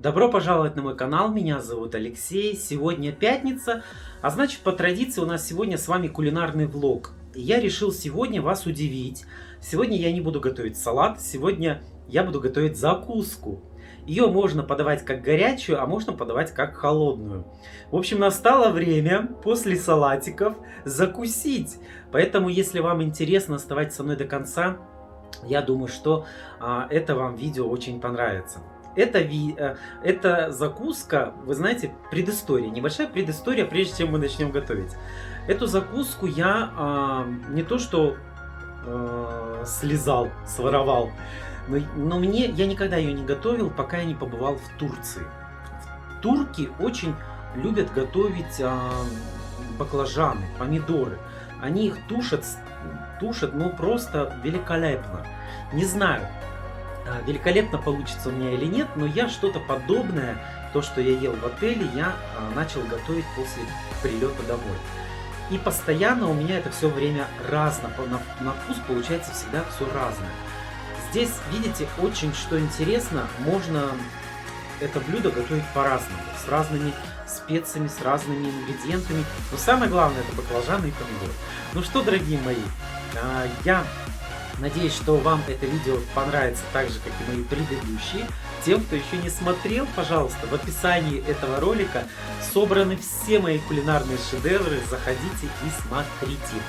Добро пожаловать на мой канал, меня зовут Алексей. Сегодня пятница, а значит по традиции у нас сегодня с вами кулинарный влог. И я решил сегодня вас удивить. Сегодня я не буду готовить салат, сегодня я буду готовить закуску. Ее можно подавать как горячую, а можно подавать как холодную. В общем, настало время после салатиков закусить. Поэтому, если вам интересно, оставайтесь со мной до конца. Я думаю, что это вам видео очень понравится. Это закуска, вы знаете, предыстория, небольшая предыстория, прежде чем мы начнем готовить. Эту закуску я не то что слезал, своровал, но я никогда ее не готовил, пока я не побывал в Турции. Турки очень любят готовить баклажаны, помидоры. Они их тушат, ну просто великолепно. Не знаю, великолепно получится у меня или нет, но я что-то подобное, то, что я ел в отеле, я начал готовить после прилета домой. И постоянно у меня это все время разно, на вкус получается всегда все разное. Здесь, видите, очень что интересно, можно это блюдо готовить по-разному, с разными специями, с разными ингредиентами. Но самое главное это баклажаны и помидоры. Ну что, дорогие мои, я надеюсь, что вам это видео понравится так же, как и мои предыдущие. Тем, кто еще не смотрел, пожалуйста, в описании этого ролика собраны все мои кулинарные шедевры. Заходите и смотрите.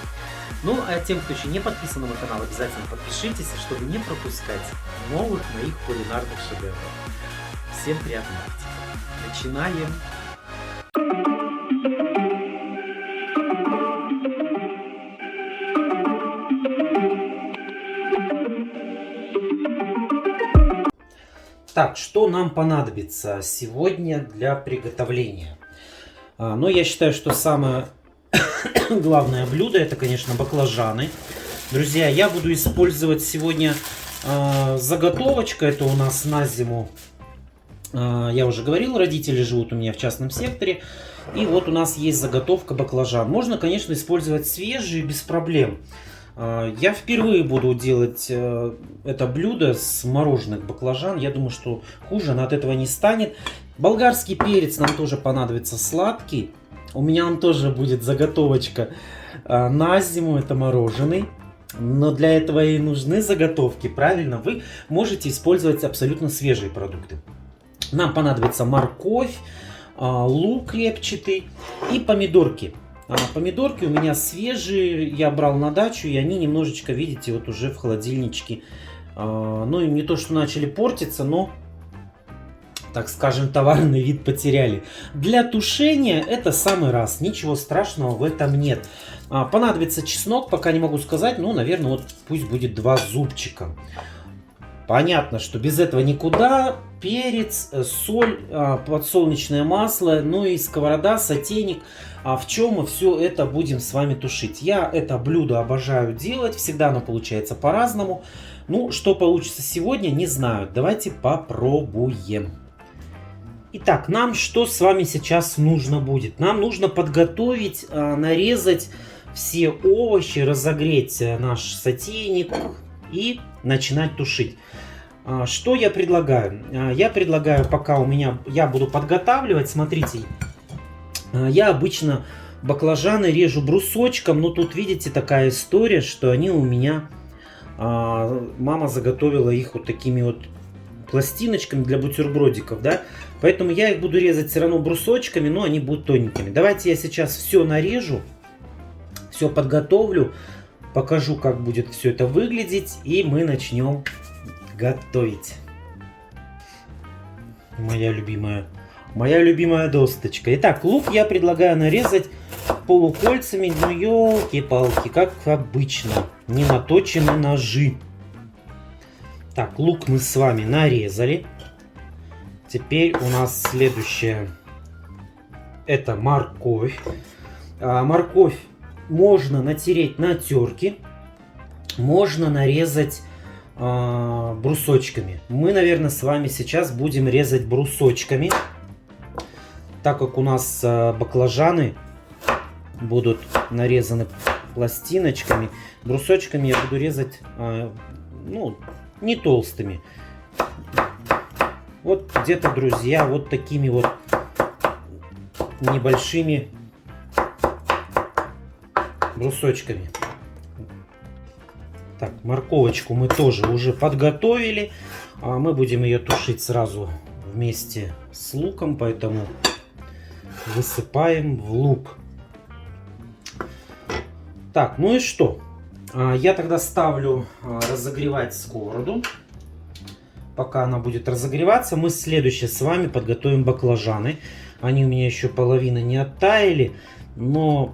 Ну, а тем, кто еще не подписан на мой канал, обязательно подпишитесь, чтобы не пропускать новых моих кулинарных шедевров. Всем приятного аппетита. Начинаем! Так, что нам понадобится сегодня для приготовления? Ну, я считаю, что самое главное блюдо это, конечно, баклажаны. Друзья, я буду использовать сегодня заготовочка. Это у нас на зиму. Я уже говорил, родители живут у меня в частном секторе. И вот у нас есть заготовка баклажан. Можно, конечно, использовать свежие без проблем. Я впервые буду делать это блюдо с мороженых баклажан. Я думаю, что хуже от этого не станет. Болгарский перец нам тоже понадобится сладкий. У меня он тоже будет заготовочка на зиму. Это мороженый. Но для этого и нужны заготовки. Правильно, вы можете использовать абсолютно свежие продукты. Нам понадобится морковь, лук репчатый и помидорки. Помидорки у меня свежие, я брал на дачу, и они немножечко, видите, вот уже в холодильничке. Ну, и не то, что начали портиться, но, так скажем, товарный вид потеряли. Для тушения это самый раз, ничего страшного в этом нет. Понадобится чеснок, пока не могу сказать, но, наверное, вот пусть будет 2 зубчика. Понятно, что без этого никуда. Перец, соль, подсолнечное масло, ну и сковорода, сотейник. В чем мы все это будем с вами тушить? Я это блюдо обожаю делать, всегда оно получается по-разному. Ну, что получится сегодня, не знаю. Давайте попробуем. Итак, нам что с вами сейчас нужно будет? Нам нужно подготовить, нарезать все овощи, разогреть наш сотейник и начинать тушить. Что я предлагаю? Я предлагаю, пока я буду подготавливать, смотрите, я обычно баклажаны режу брусочком, но тут, видите, такая история, что они у меня, мама заготовила их вот такими вот пластиночками для бутербродиков, да, поэтому я их буду резать все равно брусочками, но они будут тоненькими. Давайте я сейчас все нарежу, все подготовлю, покажу, как будет все это выглядеть, и мы начнем готовить. Моя любимая досточка. Итак, лук я предлагаю нарезать полукольцами, ну елки-палки, как обычно, не наточены ножи. Так, лук мы с вами нарезали. Теперь у нас следующее, это морковь. Морковь можно натереть на терке, можно нарезать брусочками. Мы, наверное, с вами сейчас будем резать брусочками, так как у нас баклажаны будут нарезаны пластиночками. Брусочками я буду резать, ну, не толстыми. Вот где-то, друзья, вот такими вот небольшими брусочками. Так, морковочку мы тоже уже подготовили. Мы будем ее тушить сразу вместе с луком, поэтому высыпаем в лук. Так, ну и что? Я тогда ставлю разогревать сковороду. Пока она будет разогреваться, мы следующее с вами подготовим баклажаны. Они у меня еще половина не оттаяли, но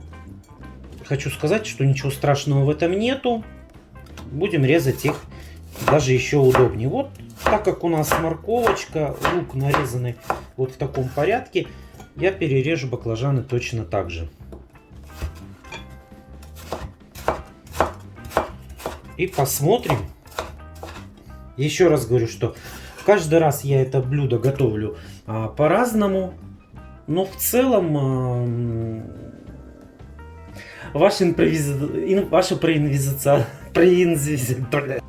хочу сказать, что ничего страшного в этом нету. Будем резать их даже еще удобнее. Вот так как у нас морковочка, лук нарезанный вот в таком порядке, я перережу баклажаны точно так же. И посмотрим. Еще раз говорю, что каждый раз я это блюдо готовлю по-разному. Но в целом ваша импровизация.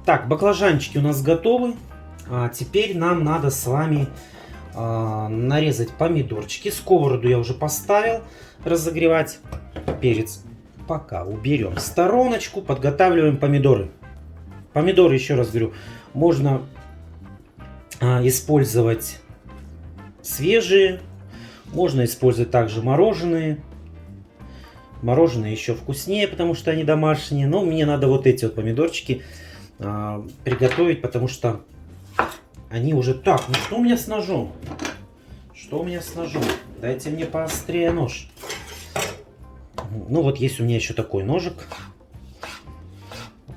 Так, баклажанчики у нас готовы. Теперь нам надо с вами нарезать помидорчики. Сковороду я уже поставил разогревать. Перец пока уберем в стороночку. Подготавливаем помидоры. Помидоры, еще раз говорю, можно использовать свежие, можно использовать также мороженые. Мороженые еще вкуснее, потому что они домашние. Но мне надо вот эти вот помидорчики приготовить, потому что они уже... Так, ну что у меня с ножом? Что у меня с ножом? Дайте мне поострее нож. Ну вот есть у меня еще такой ножик.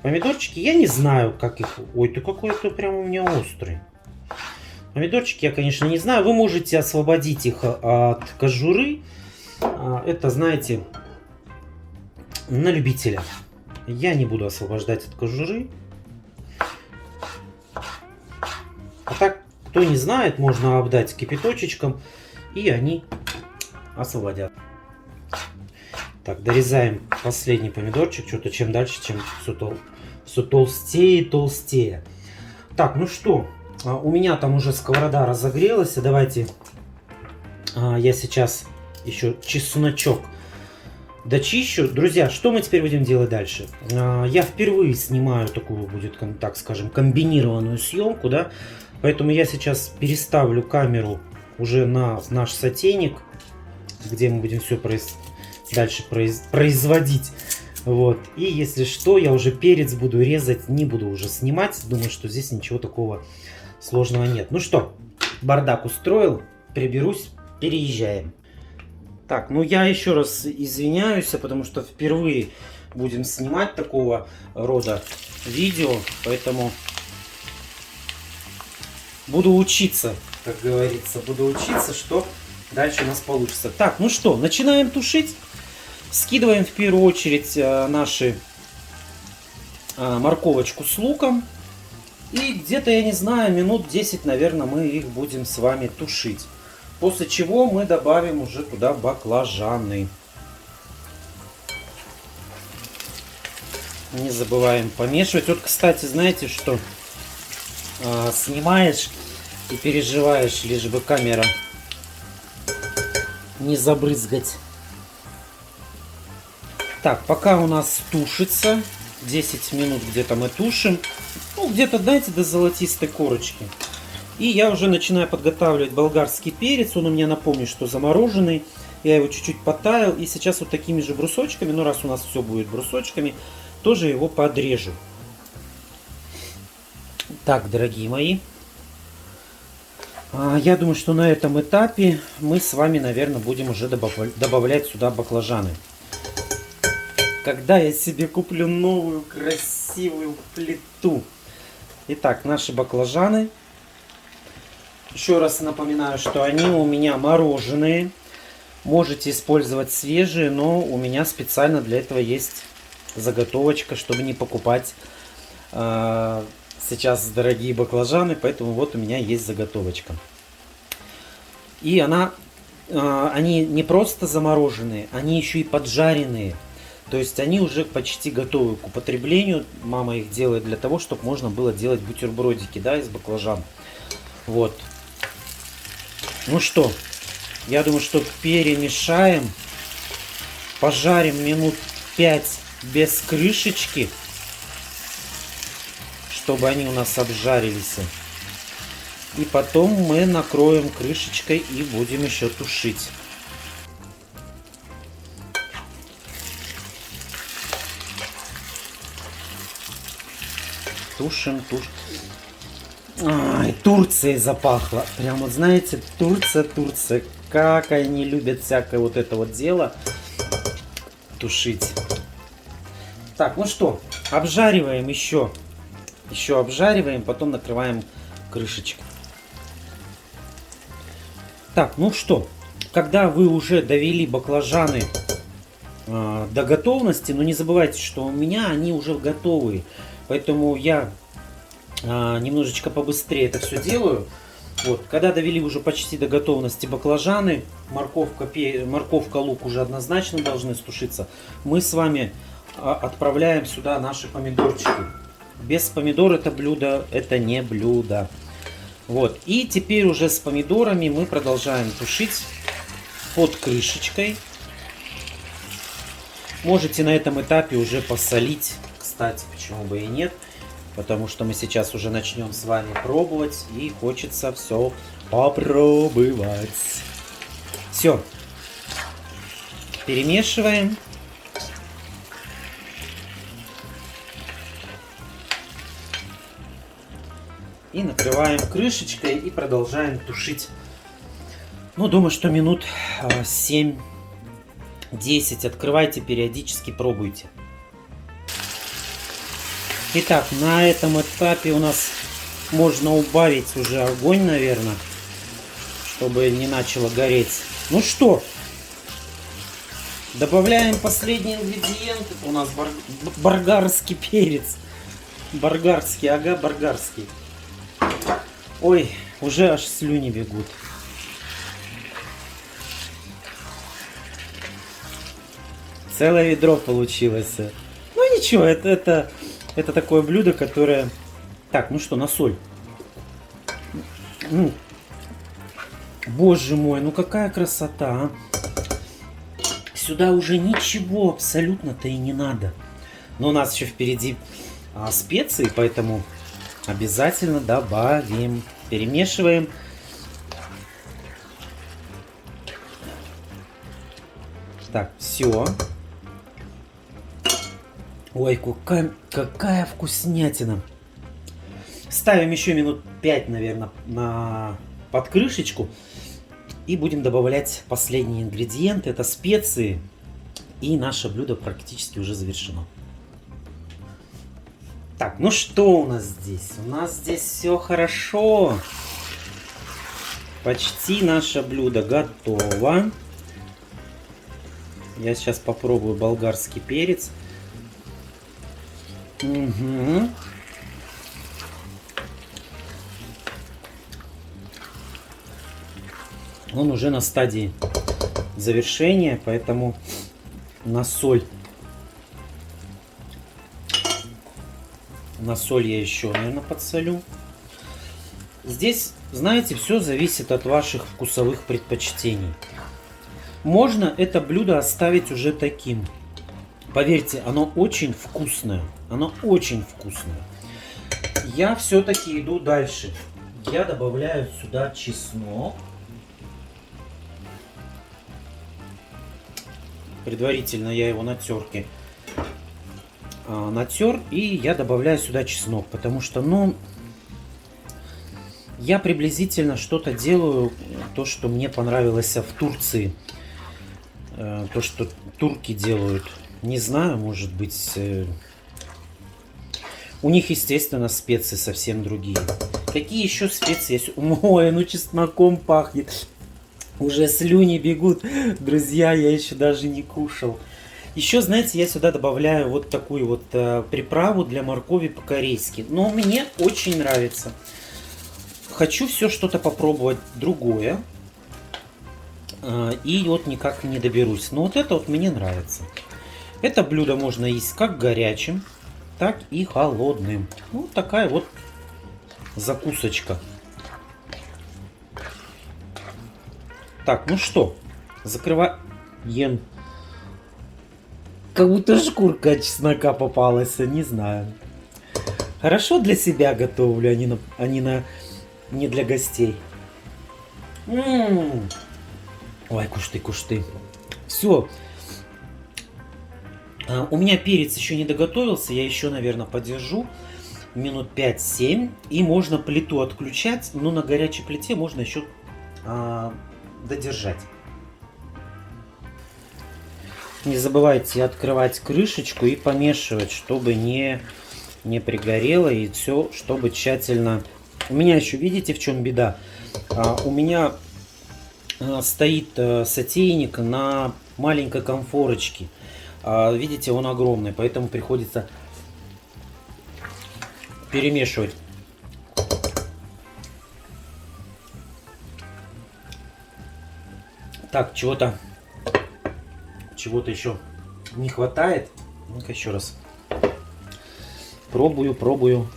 Помидорчики, я не знаю, как их... Ой, ты какой-то прям у меня острый. Помидорчики я, конечно, не знаю. Вы можете освободить их от кожуры. Это, знаете, на любителя. Я не буду освобождать от кожуры. А так, кто не знает, можно обдать кипяточечком, и они освободят. Так, дорезаем последний помидорчик. Что-то чем дальше, чем все толстее и толстее. Так, ну что, у меня там уже сковорода разогрелась. Давайте я сейчас еще чесночок дочищу. Друзья, что мы теперь будем делать дальше? Я впервые снимаю такую, будет, так скажем, комбинированную съемку, да? Поэтому я сейчас переставлю камеру уже на наш сотейник, где мы будем все дальше производить. Вот. И если что, я уже перец буду резать, не буду уже снимать. Думаю, что здесь ничего такого сложного нет. Ну что, бардак устроил, приберусь, переезжаем. Так, ну я еще раз извиняюсь, потому что впервые будем снимать такого рода видео, поэтому буду учиться, как говорится, буду учиться, что дальше у нас получится. Так, ну что, начинаем тушить. Скидываем в первую очередь наши морковочку с луком. И где-то, я не знаю, минут 10, наверное, мы их будем с вами тушить. После чего мы добавим уже туда баклажаны. Не забываем помешивать. Вот, кстати, знаете, что снимаешь и переживаешь, лишь бы камера не забрызгать. Так, пока у нас тушится, 10 минут где-то мы тушим. Ну, где-то, знаете, до золотистой корочки. И я уже начинаю подготавливать болгарский перец. Он у меня, напомню, что замороженный. Я его чуть-чуть потаял. И сейчас вот такими же брусочками, ну раз у нас все будет брусочками, тоже его подрежу. Так, дорогие мои. Я думаю, что на этом этапе мы с вами, наверное, будем уже добавлять сюда баклажаны. Когда я себе куплю новую красивую плиту. Итак, наши баклажаны. Еще раз напоминаю, что они у меня мороженые. Можете использовать свежие, но у меня специально для этого есть заготовочка, чтобы не покупать сейчас дорогие баклажаны. Поэтому вот у меня есть заготовочка. И они не просто замороженные, они еще и поджаренные. То есть они уже почти готовы к употреблению. Мама их делает для того, чтобы можно было делать бутербродики, да, из баклажан. Вот. Ну что, я думаю, что перемешаем. Пожарим минут 5 без крышечки, чтобы они у нас обжарились. И потом мы накроем крышечкой и будем еще тушить. Тушим. Ай, Турцией запахло. Прям вот знаете, Турция. Как они любят всякое вот это вот дело тушить. Так, ну что, обжариваем еще. Еще обжариваем, потом накрываем крышечкой. Так, ну что, когда вы уже довели баклажаны до готовности, но не забывайте, что у меня они уже готовые. Поэтому я немножечко побыстрее это все делаю. Вот, когда довели уже почти до готовности баклажаны, морковка, лук уже однозначно должны стушиться, мы с вами отправляем сюда наши помидорчики. Без помидор это блюдо, это не блюдо. Вот, и теперь уже с помидорами мы продолжаем тушить под крышечкой. Можете на этом этапе уже посолить, кстати, почему бы и нет. Потому что мы сейчас уже начнем с вами пробовать. И хочется все попробовать. Все. Перемешиваем. И накрываем крышечкой и продолжаем тушить. Ну, думаю, что минут 7-10. Открывайте периодически, пробуйте. Итак, на этом этапе у нас можно убавить уже огонь, наверное, чтобы не начало гореть. Ну что, добавляем последний ингредиент. У нас болгарский перец. Болгарский, ага, болгарский. Ой, уже аж слюни бегут. Целое ведро получилось. Ну ничего, это такое блюдо, которое... Так, ну что, на соль. Боже мой, ну какая красота, а? Сюда уже ничего абсолютно-то и не надо. Но у нас еще впереди специи, поэтому обязательно добавим. Перемешиваем. Так, все. Ой, какая вкуснятина. Ставим еще минут 5, наверное, под крышечку. И будем добавлять последние ингредиенты. Это специи. И наше блюдо практически уже завершено. Так, ну что у нас здесь? У нас здесь все хорошо. Почти наше блюдо готово. Я сейчас попробую болгарский перец. Угу. Он уже на стадии завершения, поэтому на соль. На соль я еще, наверное, подсолю. Здесь, знаете, все зависит от ваших вкусовых предпочтений. Можно это блюдо оставить уже таким. Поверьте, оно очень вкусное. Оно очень вкусное. Я все-таки иду дальше. Я добавляю сюда чеснок. Предварительно я его на терке натер. И я добавляю сюда чеснок. Потому что, ну, я приблизительно что-то делаю, то, что мне понравилось в Турции. То, что турки делают. Не знаю, может быть... У них, естественно, специи совсем другие. Какие еще специи есть? Ой, ну чесноком пахнет. Уже слюни бегут. Друзья, я еще даже не кушал. Еще, знаете, я сюда добавляю вот такую вот приправу для моркови по-корейски. Но мне очень нравится. Хочу все что-то попробовать другое. И вот никак не доберусь. Но вот это вот мне нравится. Это блюдо можно есть как горячим, так и холодным. Вот такая вот закусочка. Так, ну что, закрываем. Как будто шкурка от чеснока попалась, не знаю. Хорошо для себя готовлю, не для гостей. Ой, кушты. Все. У меня перец еще не доготовился, я еще, наверное, подержу минут 5-7. И можно плиту отключать, но на горячей плите можно еще додержать. Не забывайте открывать крышечку и помешивать, чтобы не пригорело, и все, чтобы тщательно... У меня еще, видите, в чем беда? У меня стоит сотейник на маленькой конфорочке. Видите, он огромный, поэтому приходится перемешивать. Так, чего-то еще не хватает. Ну-ка еще раз. Пробую.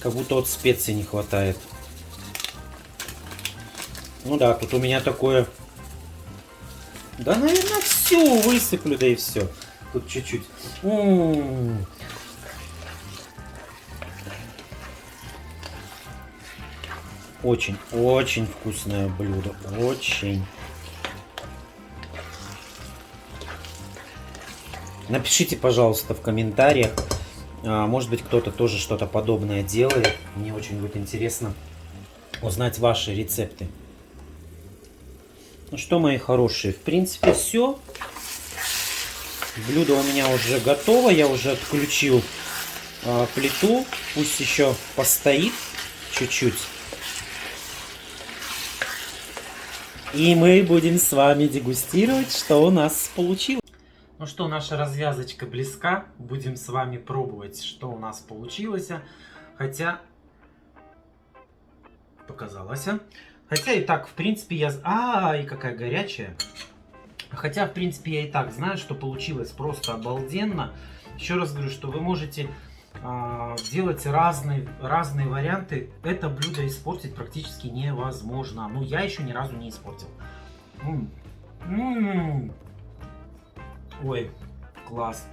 Как будто вот специй не хватает. Ну да, тут у меня такое... Да, наверное, все высыплю, да и все. Тут чуть-чуть. Очень вкусное блюдо. Очень. Напишите, пожалуйста, в комментариях. Может быть, кто-то тоже что-то подобное делает. Мне очень будет интересно узнать ваши рецепты. Ну что, мои хорошие, в принципе, все. Блюдо у меня уже готово. Я уже отключил плиту. Пусть еще постоит чуть-чуть. И мы будем с вами дегустировать, что у нас получилось. Ну что, наша развязочка близка. Будем с вами пробовать, что у нас получилось. Хотя... Показалось. Хотя и так, в принципе, я... и какая горячая. Хотя, в принципе, я и так знаю, что получилось просто обалденно. Еще раз говорю, что вы можете делать разные варианты. Это блюдо испортить практически невозможно. Ну, я еще ни разу не испортил. Ой, класс.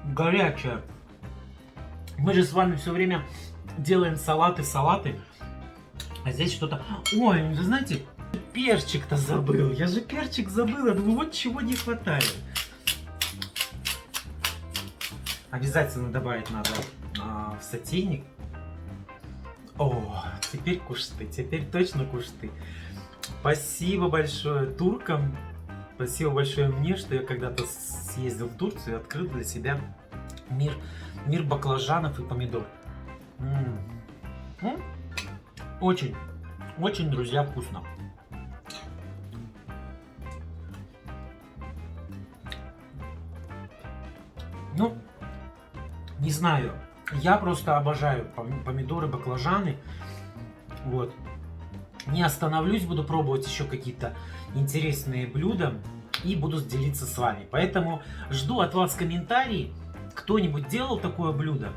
Горячая. Мы же с вами все время делаем салаты. А здесь что-то... Ой, вы знаете, перчик-то забыл. Я же перчик забыл. Я думаю, вот чего не хватает. Обязательно добавить надо в сотейник. О, теперь кушты. Теперь точно кушты. Спасибо большое туркам. Спасибо большое мне, что я когда-то съездил в Турцию и открыл для себя мир баклажанов и помидор. Очень, друзья, вкусно. Ну, не знаю. Я просто обожаю помидоры, баклажаны. Вот. Не остановлюсь, буду пробовать еще какие-то интересные блюда и буду делиться с вами. Поэтому жду от вас комментарии. Кто-нибудь делал такое блюдо?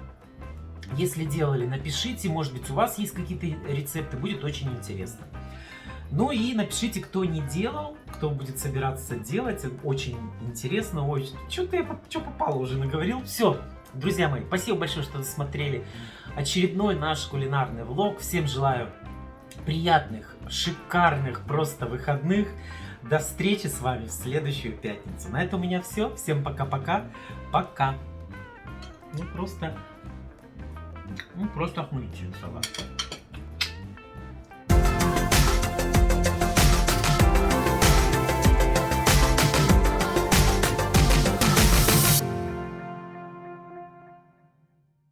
Если делали, напишите. Может быть, у вас есть какие-то рецепты. Будет очень интересно. Ну и напишите, кто не делал, кто будет собираться делать. Очень интересно. Ой, что попало уже наговорил. Все, друзья мои, спасибо большое, что смотрели очередной наш кулинарный влог. Всем желаю приятных, шикарных просто выходных. До встречи с вами в следующую пятницу. На этом у меня все. Всем пока-пока. Пока. Ну просто охмурительный салат.